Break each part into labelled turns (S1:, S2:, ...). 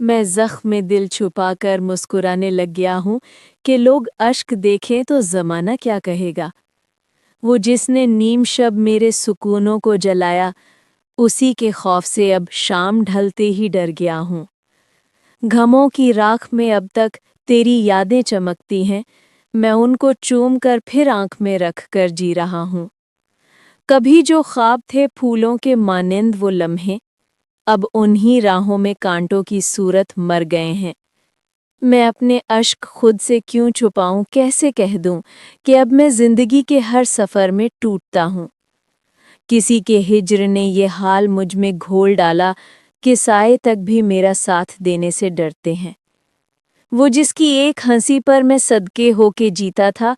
S1: मैं ज़ख्म में दिल छुपा कर मुस्कुराने लग गया हूँ कि लोग अश्क देखें तो ज़माना क्या कहेगा। वो जिसने नीम शब मेरे सुकूनों को जलाया, उसी के खौफ से अब शाम ढलते ही डर गया हूँ। घमों की राख में अब तक तेरी यादें चमकती हैं, मैं उनको चूम कर फिर आँख में रख कर जी रहा हूँ। कभी जो ख्वाब थे फूलों के मानिंद वो लम्हे, अब उन्हीं राहों में कांटों की सूरत मर गए हैं। मैं अपने अश्क खुद से क्यों छुपाऊं, कैसे कह दूं कि अब मैं जिंदगी के हर सफ़र में टूटता हूँ। किसी के हिज्र ने ये हाल मुझ में घोल डाला कि साए तक भी मेरा साथ देने से डरते हैं। वो जिसकी एक हंसी पर मैं सदके होके जीता था,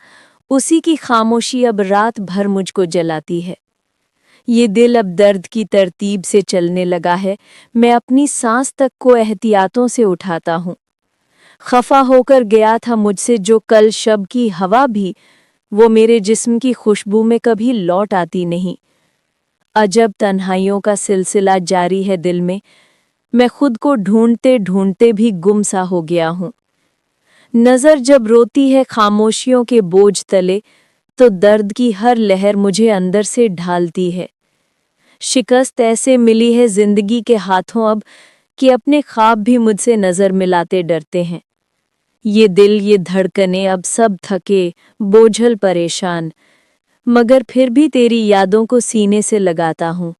S1: उसी की खामोशी अब रात भर मुझको जलाती है। ये दिल अब दर्द की तरतीब से चलने लगा है, मैं अपनी सांस तक को एहतियातों से उठाता हूँ। खफा होकर गया था मुझसे जो कल शब की हवा भी, वो मेरे जिस्म की खुशबू में कभी लौट आती नहीं। अजब तन्हाइयों का सिलसिला जारी है दिल में, मैं खुद को ढूंढते ढूंढते भी गुम सा हो गया हूँ। नज़र जब रोती है खामोशियों के बोझ तले, तो दर्द की हर लहर मुझे अंदर से ढालती है। शिकस्त ऐसे मिली है जिंदगी के हाथों अब कि अपने ख्वाब भी मुझसे नज़र मिलाते डरते हैं। ये दिल, ये धड़कनें अब सब थके, बोझल, परेशान, मगर फिर भी तेरी यादों को सीने से लगाता हूँ।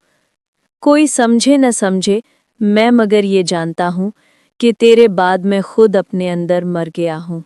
S1: कोई समझे न समझे, मैं मगर ये जानता हूँ कि तेरे बाद मैं खुद अपने अंदर मर गया हूँ।